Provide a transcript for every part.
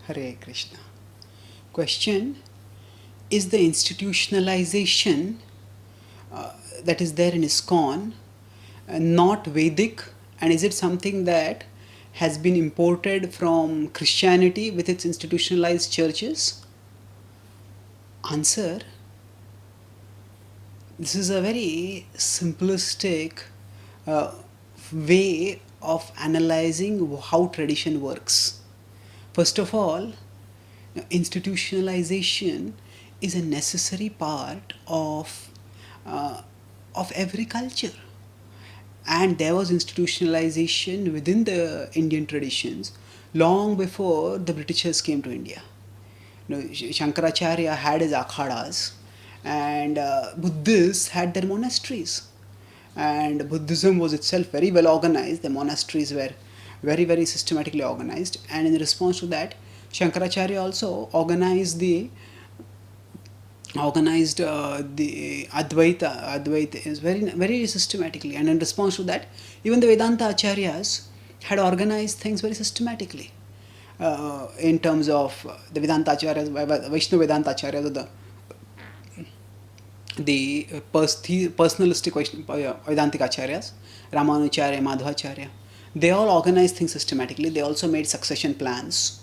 Hare Krishna. Question: is the institutionalization that is there in ISKCON not Vedic, and is it something that has been imported from Christianity with its institutionalized churches? Answer: this is a very simplistic uh, way of analyzing how tradition works. First of all, institutionalization is a necessary part uh, of every culture, and there was institutionalization within the Indian traditions long before the Britishers came to India. Shankaracharya had his acharayas, and Buddhists had their monasteries, and Buddhism was itself very well organized. The monasteries were very systematically organized, and in response to that, Shankaracharya also organized the Advaita is very systematically, and in response to that, even the Vedanta acharyas had organized things very systematically. In terms of the Vedanta acharyas, Vaishnava Vedanta acharyas, or the personalistic Vedantic acharyas, Ramanujacharya, Madhvacharya, they all organized things systematically. They also made succession plans,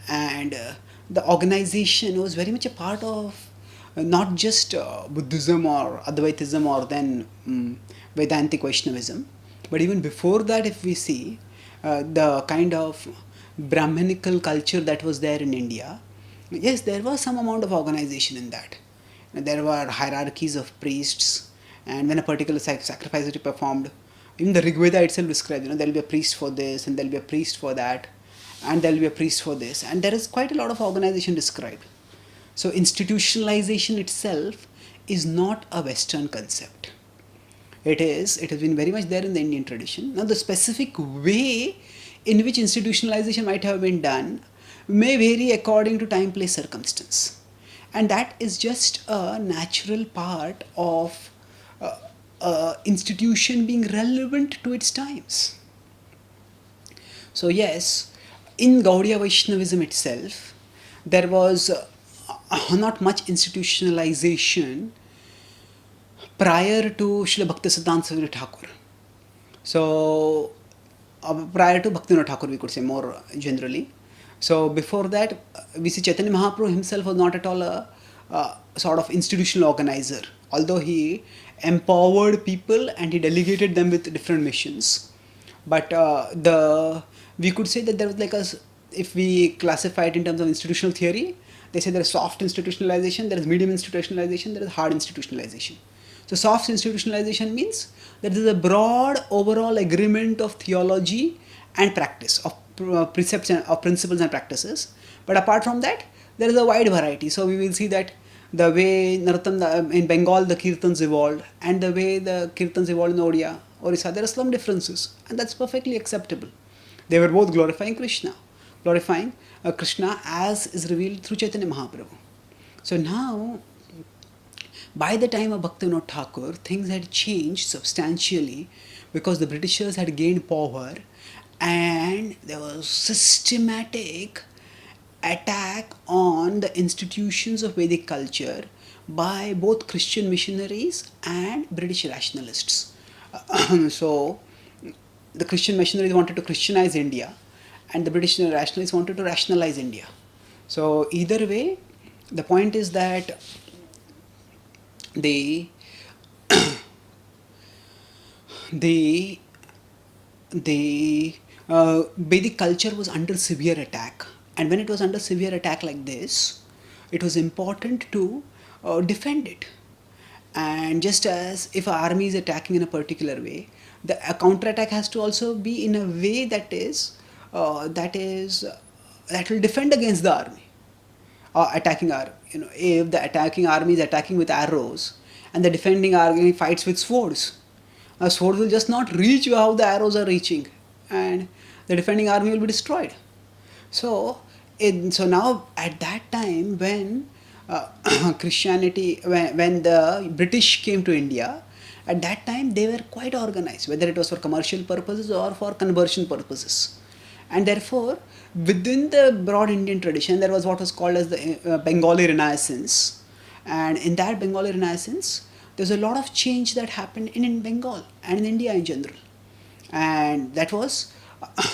and the organization was very much a part of not just Buddhism or Advaitism or then Vedantic Vaishnavism, but even before that, if we see the kind of Brahminical culture that was there in India, yes, there was some amount of organization in that. There were hierarchies of priests, and when a particular sacrifice is performed, even the Rig Veda itself describes, there will be a priest for this, and there will be a priest for that, and there will be a priest for this, and there is quite a lot of organization described. So institutionalization itself is not a Western concept. It has been very much there in the Indian tradition. Now the specific way in which institutionalization might have been done may vary according to time, place, circumstance. And that is just a natural part of institution being relevant to its times. So yes, in Gaudiya Vaishnavism itself, there was not much institutionalization prior to Srila Bhaktisiddhanta Swami Thakur. So prior to Bhaktivinoda Thakur, we could say more generally. So before that, we see Chaitanya Mahaprabhu himself was not at all a sort of institutional organizer, although he empowered people and he delegated them with different missions. But we could say that there was like if we classify it in terms of institutional theory, they say there is soft institutionalization, there is medium institutionalization, there is hard institutionalization. So soft institutionalization means that there is a broad overall agreement of theology and practice, of precepts and of principles and practices. But apart from that, there is a wide variety. So we will see that the way Narottam in Bengal the kirtans evolved, and the way the kirtans evolved in Orissa, there are some differences, and that's perfectly acceptable. They were both glorifying Krishna as is revealed through Chaitanya Mahaprabhu. So now, by the time of Bhaktivinoda Thakur, things had changed substantially because the Britishers had gained power, and there was systematic attack on the institutions of Vedic culture by both Christian missionaries and British rationalists. So the Christian missionaries wanted to Christianize India, and the British rationalists wanted to rationalize India. So either way, the point is that the Vedic culture was under severe attack, and when it was under severe attack like this, it was important to defend it. And just as if an army is attacking in a particular way, a counterattack has to also be in a way that will defend against the army attacking army. If the attacking army is attacking with arrows and the defending army fights with swords, a sword will just not reach you how the arrows are reaching, and the defending army will be destroyed. So now at that time when Christianity, when the British came to India, at that time they were quite organized, whether it was for commercial purposes or for conversion purposes. And therefore, within the broad Indian tradition, there was what was called as the Bengali Renaissance. And in that Bengali Renaissance, there's a lot of change that happened in Bengal and in India in general. And that was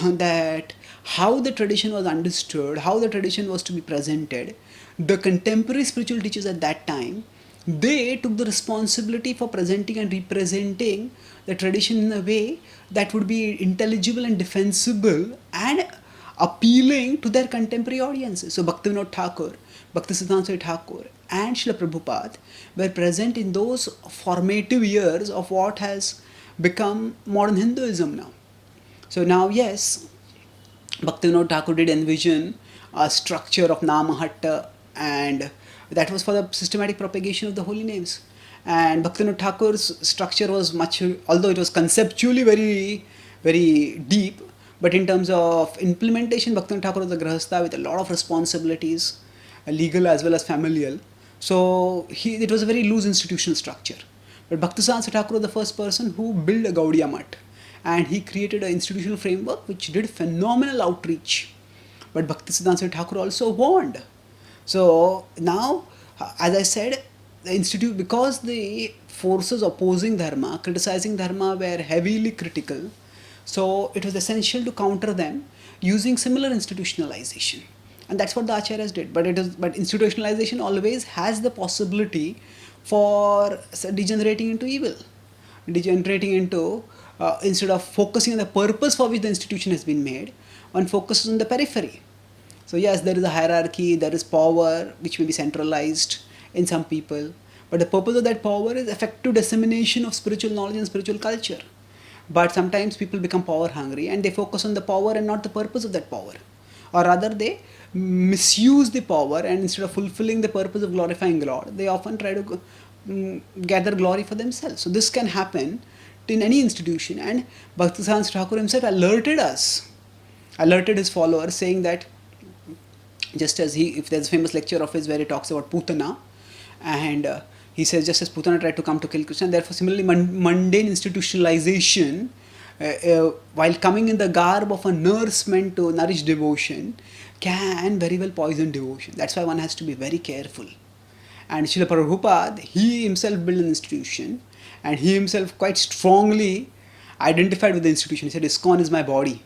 that how the tradition was understood, how the tradition was to be presented. The contemporary spiritual teachers at that time, they took the responsibility for presenting and representing the tradition in a way that would be intelligible and defensible and appealing to their contemporary audiences. So Bhaktivinoda Thakur, Bhaktisiddhanta Swami Thakur and Srila Prabhupada were present in those formative years of what has become modern Hinduism now. So now, yes, Bhaktivinoda Thakur did envision a structure of Namahatta, and that was for the systematic propagation of the holy names. And Bhaktivinoda Thakur's structure was much, although it was conceptually very, very deep, but in terms of implementation, Bhaktivinoda Thakur was a grahastha with a lot of responsibilities, legal as well as familial. So it was a very loose institutional structure. But Bhaktisiddhanta Thakur was the first person who built a Gaudiya Math, and he created an institutional framework which did phenomenal outreach. But Bhaktisiddhanta Thakur also warned. So now, as I said, the institute, because the forces opposing dharma, criticizing dharma were heavily critical, so it was essential to counter them using similar institutionalization. And that's what the acharyas did. But institutionalization always has the possibility for degenerating into evil, degenerating into, instead of focusing on the purpose for which the institution has been made, one focuses on the periphery. So yes, there is a hierarchy, there is power which may be centralized in some people, but the purpose of that power is effective dissemination of spiritual knowledge and spiritual culture. But sometimes people become power hungry and they focus on the power and not the purpose of that power, or rather they misuse the power, and instead of fulfilling the purpose of glorifying God, they often try to gather glory for themselves. So this can happen in any institution, and Bhaktisiddhanta Thakur himself alerted his followers, saying that just as if there's a famous lecture of his where he talks about Putana, and he says just as Putana tried to come to kill Krishna, therefore similarly mundane institutionalization, while coming in the garb of a nurse meant to nourish devotion, can very well poison devotion. That's why one has to be very careful. And Srila Prabhupada, he himself built an institution, and he himself quite strongly identified with the institution. He said, ISKCON is my body.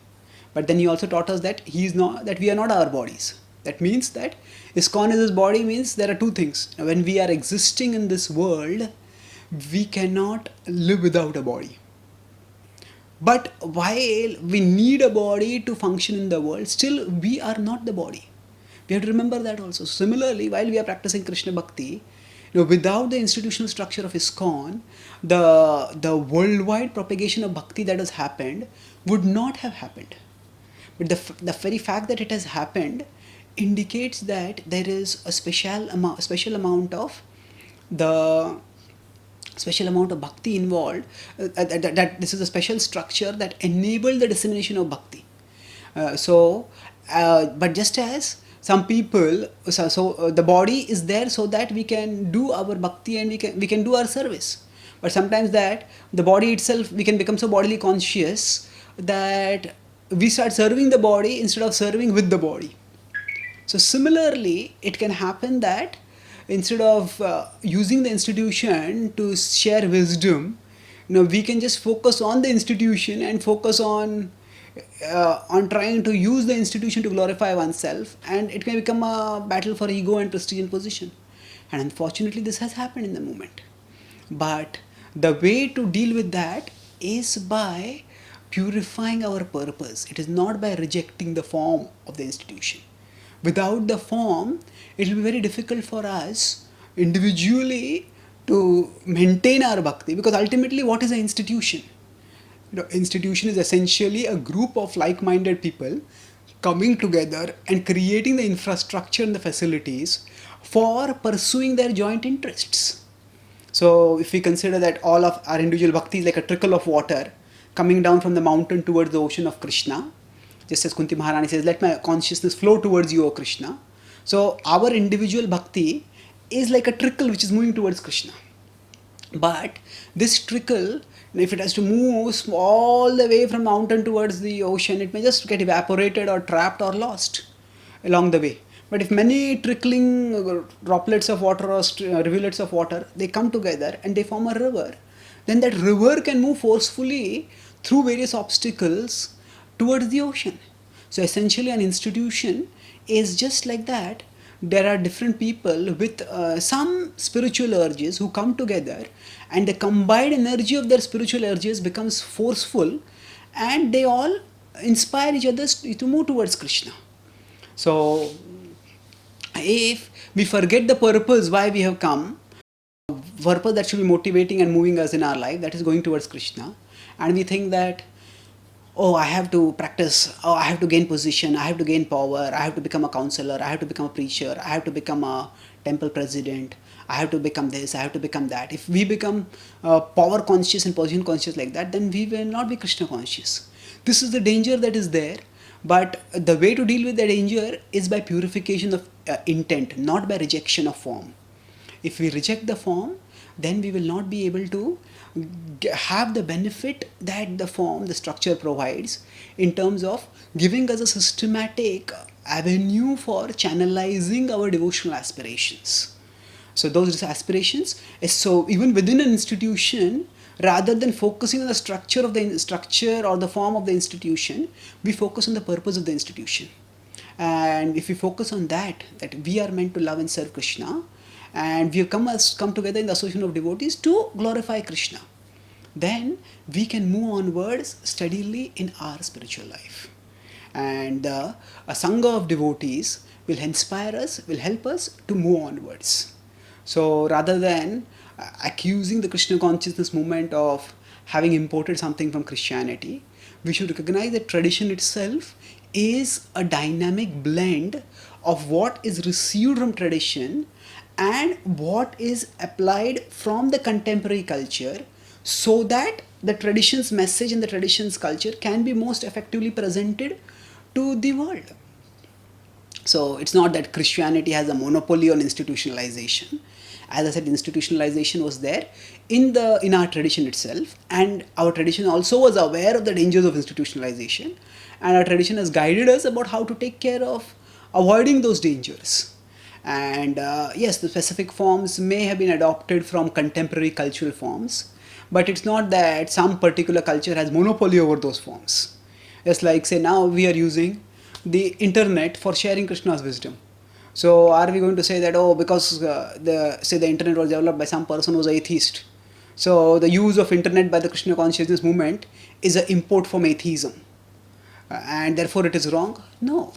But then he also taught us that that we are not our bodies. That means that ISKCON is his body means there are two things. When we are existing in this world, we cannot live without a body. But while we need a body to function in the world, still we are not the body. We have to remember that also. Similarly, while we are practicing Krishna Bhakti, without the institutional structure of ISKCON, the worldwide propagation of Bhakti that has happened would not have happened. But the very fact that it has happened indicates that there is a special amount of bhakti involved, that this is a special structure that enabled the dissemination of bhakti. But just as some people, the body is there so that we can do our bhakti and we can do our service. But sometimes that the body itself, we can become so bodily conscious that we start serving the body instead of serving with the body. So similarly, it can happen that instead of using the institution to share wisdom, we can just focus on the institution and focus on trying to use the institution to glorify oneself, and it may become a battle for ego and prestige and position. And unfortunately, this has happened in the movement. But the way to deal with that is by purifying our purpose. It is not by rejecting the form of the institution. Without the form, it will be very difficult for us individually to maintain our bhakti, because ultimately, what is an institution? Institution is essentially a group of like-minded people coming together and creating the infrastructure and the facilities for pursuing their joint interests. So if we consider that all of our individual bhakti is like a trickle of water coming down from the mountain towards the ocean of Krishna, just as Kunti Maharani says, let my consciousness flow towards you, O Krishna. So our individual bhakti is like a trickle which is moving towards Krishna. But this trickle And if it has to move all the way from mountain towards the ocean, it may just get evaporated or trapped or lost along the way. But if many trickling droplets of water or rivulets of water, they come together and they form a river, then that river can move forcefully through various obstacles towards the ocean. So essentially an institution is just like that. There are different people with some spiritual urges who come together, and the combined energy of their spiritual urges becomes forceful, and they all inspire each other to move towards Krishna. So if we forget the purpose why we have come, purpose that should be motivating and moving us in our life, that is going towards Krishna, and we think that, oh, I have to practice, oh, I have to gain position, I have to gain power, I have to become a counselor, I have to become a preacher, I have to become a temple president, I have to become this, I have to become that. If we become power conscious and position conscious like that, then we will not be Krishna conscious. This is the danger that is there. But the way to deal with the danger is by purification of intent, not by rejection of form. If we reject the form, then we will not be able to have the benefit that the form, the structure provides in terms of giving us a systematic avenue for channelizing our devotional aspirations. So those aspirations, so even within an institution, rather than focusing on the structure of the structure or the form of the institution, we focus on the purpose of the institution. And if we focus on that we are meant to love and serve Krishna, and we have come together in the association of devotees to glorify Krishna, then we can move onwards steadily in our spiritual life. And a sangha of devotees will inspire us, will help us to move onwards. So rather than accusing the Krishna consciousness movement of having imported something from Christianity, we should recognize that tradition itself is a dynamic blend of what is received from tradition and what is applied from the contemporary culture, so that the tradition's message and the tradition's culture can be most effectively presented to the world. So it's not that Christianity has a monopoly on institutionalization. As I said, institutionalization was there in our tradition itself, and our tradition also was aware of the dangers of institutionalization, and our tradition has guided us about how to take care of avoiding those dangers. And yes, the specific forms may have been adopted from contemporary cultural forms, but it's not that some particular culture has monopoly over those forms. Just like, say, now we are using the internet for sharing Krishna's wisdom. So are we going to say that, oh, because the internet was developed by some person who was an atheist, so the use of internet by the Krishna consciousness movement is an import from atheism, and therefore it is wrong? No.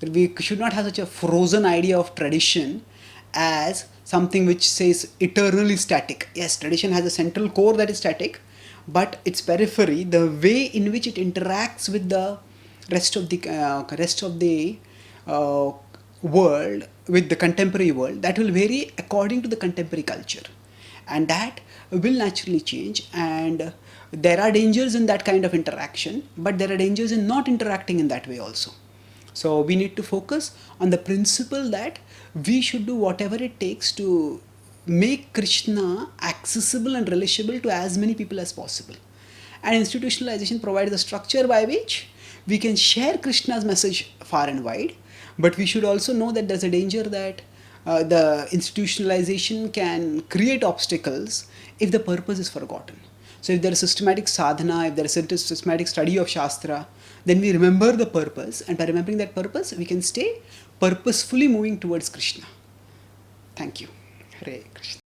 We should not have such a frozen idea of tradition as something which says eternally static. Yes, tradition has a central core that is static, but its periphery, the way in which it interacts with the rest of the world, with the contemporary world, that will vary according to the contemporary culture, and that will naturally change. And there are dangers in that kind of interaction, but there are dangers in not interacting in that way also. So we need to focus on the principle that we should do whatever it takes to make Krishna accessible and relishable to as many people as possible. And institutionalization provides a structure by which we can share Krishna's message far and wide, but we should also know that there's a danger that the institutionalization can create obstacles if the purpose is forgotten. So if there is systematic sadhana, if there is systematic study of Shastra, then we remember the purpose, and by remembering that purpose, we can stay purposefully moving towards Krishna. Thank you. Hare Krishna.